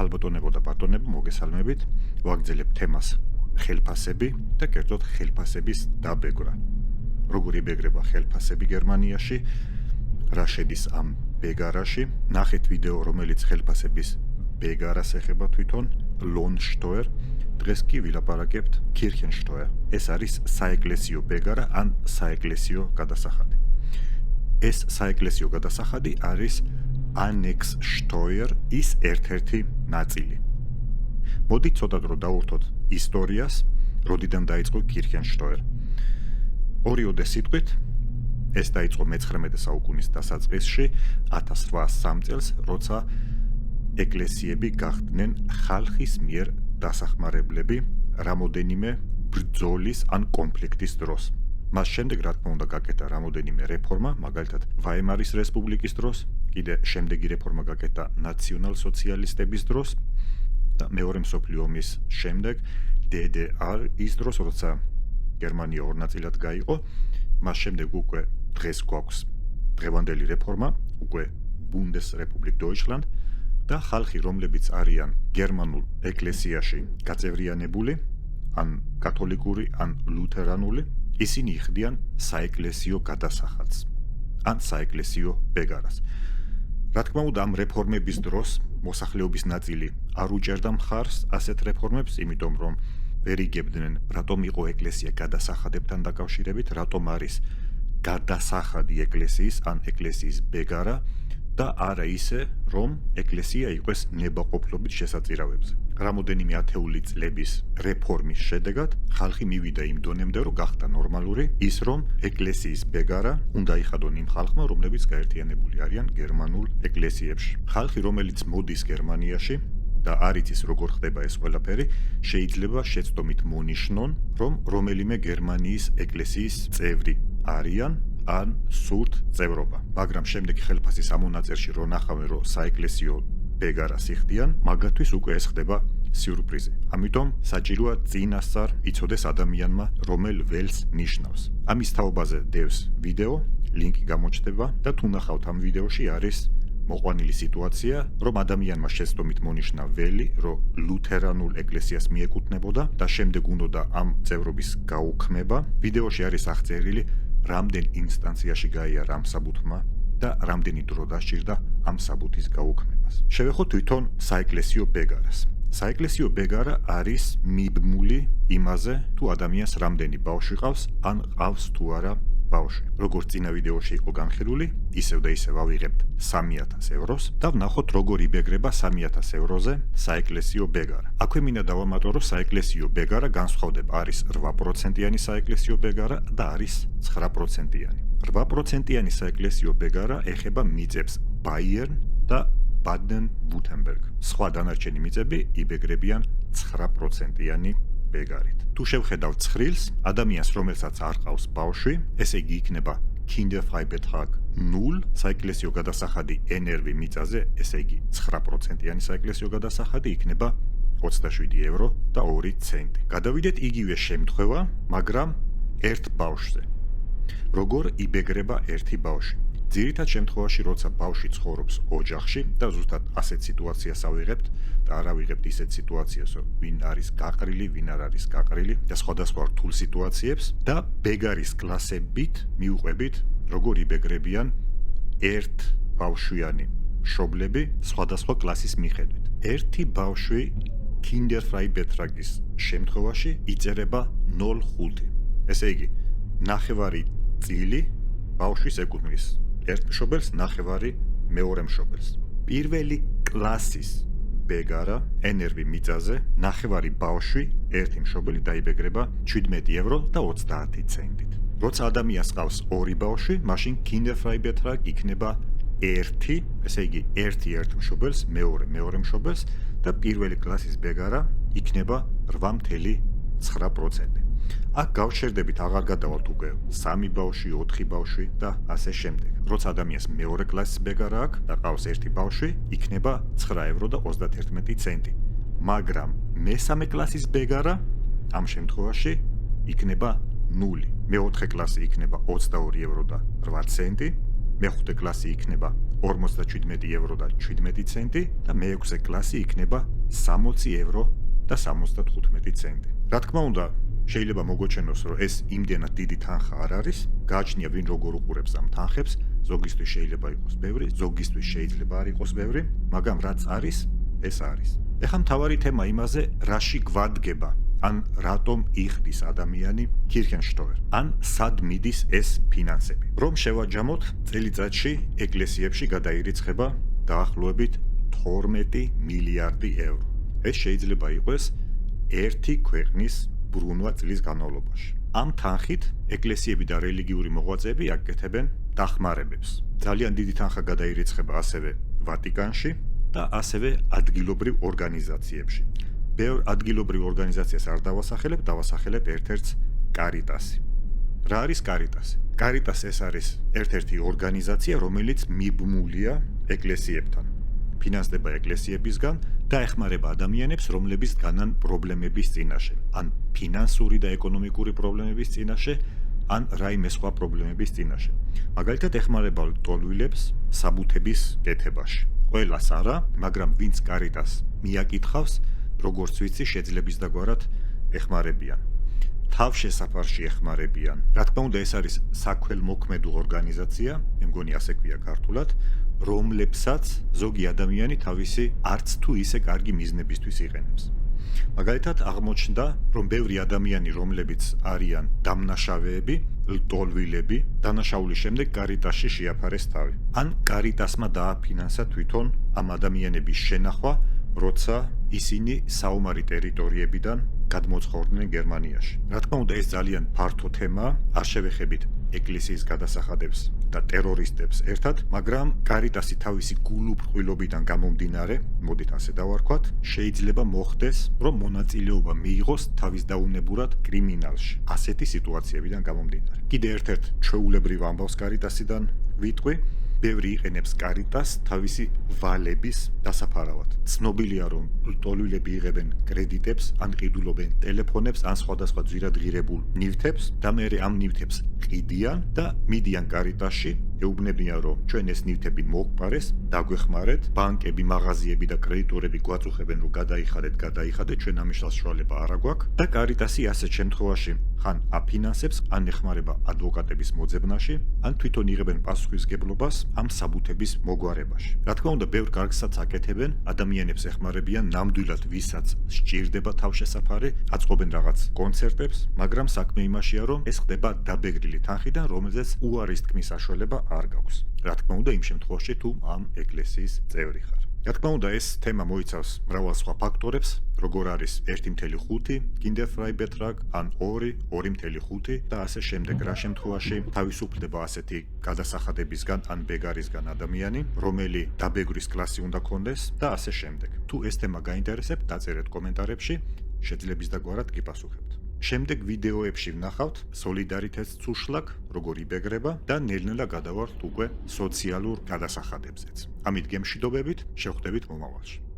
ხალბატონებო და ბატონებო, მოგესალმებით. ვაგრძელებთ თემას ხელფასები და კერძოდ ხელფასების დაბეგრვა. როგორ იბეგრება ხელფასები გერმანიაში, რა შედის ამ ბეგარაში. ნახეთ ვიდეო, რომელიც ხელფასების ბეგარას ეხება თვითონ, Lohnsteuer. დღეს კი ვილაპარაკებთ Kirchensteuer. ეს არის საეკლესიო ბეგარა ან საეკლესიო გადასახადი. ეს საეკლესიო გადასახადი არის Annexsteuer ის ერთ-ერთი ნაწილი. მოდით ცოტა დრო დავურთოთ ისტორიას, როდიდან დაიწყო Kirchensteuer. ორიოდე სიტყვით ეს დაიწყო მე-19 საუკუნის დასაწყისში 1803 წელს, როცა ეკლესიები გახდნენ ხალხის მიერ დასახმარებლები რამოდენიმე ბრძოლის ან კონფლიქტის დროს. მას შემდეგ, რა თქმა უნდა, გაკეთა რამოდენიმე რეფორმა, მაგალითად ვაიმარის რესპუბლიკის დროს, კიდე შემდეგი რეფორმა გაკეთა ნაციონალ-სოციალისტების დროს და მეორე მსოფლიო ომის შემდეგ DDR ის დროს, როცა გერმანია ორ ნაწილად გაიყო, მას შემდეგ უკვე დღეს გვაქვს დღევანდელი რეფორმა, უკვე Bundesrepublik Deutschland და ხალხი, რომლებიც არიან გერმანულ ეკლესიაში გაწევრიანებული, ან კათოლიკური, ან ლუთერანული, ისინი იხდიან საეკლესიო გადასახადს, ან საეკლესიო ბეგარას. რა თქმა უნდა, ამ რეფორმების დროს მოსახლეობის ნაწილი არ უჭერდა მხარს ასეთ რეფორმებს, იმიტომ რომ ვერ იგებდნენ, რატომ იყო ეკლესია გადასახადებთან დაკავშირებით, რატომ არის გადასახადი ეკლესიის ან ეკლესიის ბეგარა და არა ისე, რომ ეკლესია იყოს ნებაყოფლობით შესაწირავებზე. რამოდენიმე ათეული წლების რეფორმის შედეგად ხალხი მივიდა იმ დონემდე, რომ გახდა ნორმალური ის, რომ ეკლესიის ბეგარა უნდა იხადონ იმ ხალხმა, რომლებიც გაერთიანებული არიან გერმანულ ეკლესიებში. ხალხი, რომელიც მოდის გერმანიაში და არ იცის როგორ ხდება ეს ყველაფერი, შეიძლება შეცდომით მონიშნონ, რომ რომელიმე გერმანიის ეკლესიის წევრი არიან ან სურთ წევრობა. მაგრამ შემდეგ ხელფასის ამონაწერში რო ნახავენ, რომ საეკლესიო ბეგარას იხდიან, მაგათთვის უკვე ეს ხდება სიურპრიზი. ამიტომ საჭიროა წინასწარ იცოდეს ადამიანმა, რომელ ველს ნიშნავს. ამის თაობაზე დევს ვიდეო, ლინკი გამოჩნდება და თუ ნახავთ ამ ვიდეოში არის მოყვანილი სიტუაცია, რომ ადამიანმა შეცდომით მონიშნა ველი, რომ ლუთერანულ ეკლესიას მიეკუთვნებოდა და შემდეგ უნდოდა ამ წევრობის გაუქმება. ვიდეოში არის აღწერილი, რამდენ ინსტანციაში გაიარა ამ საბუთმა და რამდენი დრო დასჭირდა ამ საბუთის გაუქმებას. შევეხოთ თვითონ საეკლესიო ბეგარას. საეკლესიო ბეგარა არის მიბმული იმაზე, თუ ადამიანს რამდენი ბავშვი ყავს, ან ყავს თუ არა ბავშვი. როგორც წინა ვიდეოში იყო განხილული, ისევ და ისევ ავიღებთ 3000 ევროს და ვნახოთ, როგორ იბეგრება 3000 ევროზე საეკლესიო ბეგარა. აქვე მინდა დავამატო, რომ საეკლესიო ბეგარა განსხვავდება, არის 8%-იანი საეკლესიო ბეგარა და არის 9%-იანი. 8%-იანი საეკლესიო ბეგარა ეხება მიწებს Bayern და Baden-Württemberg. სხვა დანარჩენი მიწები იბეგრებიან 9%-იანი ბეგარით. თუ შევხედავთ ცხრილს, ადამიანს, რომელსაც არ ყავს ბავშვი, ესე იგი იქნება Kinderfreibetrag 0, საეკლესიო გადასახადი NRV მიწაზე, ესე იგი 9%-იანი საეკლესიო გადასახადი იქნება 27 ევრო და 2 ცენტი. გადავიდეთ იგივე შემთხვევა, მაგრამ ერთ ბავშვზე. როგორ იბეგრება ერთი ბავშვი? ძირითად შემთხვევაში, როცა ბავშვი ცხოვრობს ოჯახში და ზუსტად ასეთ სიტუაციას ავიღებთ და არ ავიღებთ ისეთ სიტუაციას, რომ ვინ არის გაყრილი, ვინ არ არის გაყრილი და სხვადასხვა რთულ სიტუაციებს და ბეგარის კლასებით მიუყვებით, როგორ იბეგრებიან ერთ ბავშვიანი მშობლები სხვადასხვა კლასის მიხედვით. ერთი ბავშვი Kinderfreibetrag-ის შემთხვევაში იწერება 0.5. ესე იგი, ნახევარი წილი ბავშვის ეკუთვნის ერთ მშობელს, ნახევარი მეორე მშობელს. პირველი კლასის ბეგარა NRV მიწაზე, ნახევარი ბავშვი, ერთი მშობელი დაიბეგრება 17 ევრო და 30 ცენტით. როცა ადამიანს ყავს ორი ბავშვი, მაშინ Kinderfreibetrag იქნება 1, ესე იგი ერთ მშობელს, მეორე მშობელს და პირველი კლასის ბეგარა იქნება 8.9%. აქ გავშერდებით აღარ გადავალთ უკვე 3 ბავშვი, 4 ბავშვი და ასე შემდეგ. როცა ადამიანს მეორე კლასის ბეგარა აქვს და ყავს ერთი ბავშვი, იქნება 9 ევრო და 31 ცენტი. მაგრამ მესამე კლასის ბეგარა ამ შემთხვევაში იქნება 0. მეოთხე კლასი იქნება 22 ევრო და 8 ცენტი, მეხუთე კლასი იქნება 57 ევრო და 17 ცენტი და მეექვსე კლასი იქნება 60 ევრო და 75 ცენტი. რა თქმა უნდა, შეიძლება მოგოჩენოს, რომ ეს იმდენად დიდი თანხა არ არის, გააჩნია ვინ როგორ უყურებს ამ თანხებს, ზოგისთვის შეიძლება იყოს ბევრი, ზოგისთვის შეიძლება არ იყოს ბევრი, მაგრამ რაც არის, ეს არის. ეხლა მთავარი თემა იმაზე, რაში გვადგება, ან რატომ იხდის ადამიანი Kirchensteuer, ან სად მიდის ეს ფინანსები. რომ შევაჯამოთ, წელიწადში ეკლესიებში გადაირიცხება დაახლოებით 12 მილიარდი ევრო. ეს შეიძლება იყოს ერთი ქვეყნის ბრუნვა წლის განმავლობაში. ამ თანხით ეკლესიები და რელიგიური მოღვაწეები აკეთებენ დახმარებებს. ძალიან დიდი თანხა გადაირიცხება ასევე ვატიკანში და ასევე ადგილობრივ ორგანიზაციებში. ბევრ ადგილობრივ ორგანიზაციას არ დავასახელებ ერთ-ერთს Caritas-ი. რა არის Caritas-ი? Caritas ეს არის ერთ-ერთი ორგანიზაცია, რომელიც მიბმულია ეკლესიებთან. ფინანსდება ეკლესიებისგან და ეხმარება ადამიანებს, რომლებიც განან პრობლემების წინაშე, ან ფინანსური და ეკონომიკური პრობლემების წინაშე, ან რაიმე სხვა პრობლემების წინაშე. მაგალითად, ეხმარება ლტოლვილებს საბუთების კეთებაში. ყველას არა, მაგრამ ვინც Caritas მიაკითხავს, როგორც ვიცი, შეძლების დაგვარად ეხმარებიან. თავშესაფარში ეხმარებიან. რა თქმა უნდა, ეს არის საქველმოქმედო ორგანიზაცია, მე მგონი ასე ქვია ქართულად, რომლებსაც ზოგი ადამიანი თავისი არც თუ ისე კარგი მიზნებისთვის იყენებს. მაგალითად, აღმოჩნდა, რომ ბევრი ადამიანი, რომლებიც არიან დამნაშავეები, ლტოლვილები, დანაშაულის შემდეგ Caritas-ში შეაფარეს თავი. ან Caritas-მა დააფინანსა თვითონ ამ ადამიანების შენახვა, როცა ისინი საომარი ტერიტორიებიდან გადმოცხოვრდნენ გერმანიაში. რა თქმა უნდა, ეს ძალიან ფართო თემაა, არ შევეხებით ეკლესიის გადასახადებს და ტერორისტებს ერთად, მაგრამ Caritas-ი თავისი გულუბრყვილობიდან გამომდინარე, მოდით ასე დავარქვათ, შეიძლება მოხდეს, რომ მონაწილეობა მიიღოს თავისდაუნებურად კრიმინალში. ასეთი სიტუაციებიდან გამომდინარე. კიდე ერთ-ერთ ჩვეულებრივ ამბავს Caritas-იდან ვიტყვი, ბევრი იყენებს Caritas თავისი ვალების დასაფარავად. ცნობილია, რომ ლტოლვილები იღებენ კრედიტებს, ან ყიდულობენ ტელეფონებს, ან სხვადასხვა ძვირადღირებულ ნივთებს და მერე ამ ნივთებს ყიდიან და მიდიან Caritas-ში, ეუბნებიან, რომ ჩვენ ეს ნივთები მოგყარეს, დაგვეხმარეთ, ბანკები, მაღაზიები და კრედიტორები გვაწუხებენ, რომ გადაიხადეთ, ჩვენ ამის საშუალება არ აგვაქვს და Caritas-ი ასეთ შემთხვევაში ხან აფინანსებს, ან ეხმარება ადვოკატების მოძებნაში, ან თვითონ იღებენ პასუხისმგებლობას ამ საბუთების მოგვარებაში. რა თქმა უნდა, ბევრ კარგსაც აკეთებენ, ადამიანებს ეხმარებიან, ნამდვილად ვისაც სჭირდება თავშესაფარი, აწყობენ რაღაც კონცერტებს, მაგრამ საქმე იმაშია, რომ ეს ხდება დაბეგრილი თანხიდან, რომელზეც უარის თქმის საშუალება არ გაქვს. რა თქმა უნდა, იმ შემთხვევაში თუ ამ ეკლესიის წევრი ხარ. რა თქმა უნდა, ეს თემა მოიცავს მრავალ სხვა ფაქტორებს, როგორ არის 1.5 Kinderfreibetrag, ან 2.5 და ასე შემდეგ. რა შემთხვევაში თავისუფლდება ასეთი გადასახადებისგან ან ბეგარისგან ადამიანი, რომელი დაბეგრის კლასი უნდა ქონდეს და ასე შემდეგ. თუ ეს თემა გაინტერესებთ, დაწერეთ კომენტარებში, შეძლების დაგვარად გიპასუხებთ. შემდეგ ვიდეოებში ვნახავთ სოლიდარიტეტს წუშლაკ, როგორ იბეგრება და ნელ-ნელა გადავართ უკვე სოციალურ გადასახადებზეც. ამით გემშვიდობებით, შევხვდებით მომავალში.